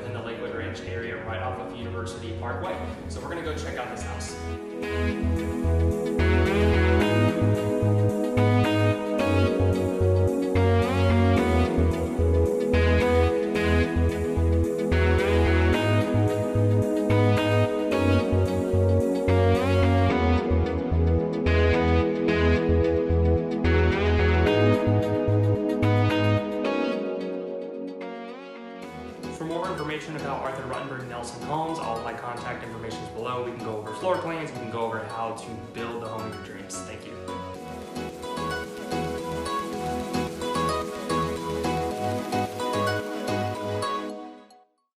within the Lakewood Ranch area right off of University Parkway. So we're gonna go check out this house. For more information about Arthur Rutenberg-Nelson homes, all of my contact information is below. We can go over floor plans, we can go over how to build the home of your dreams. Thank you.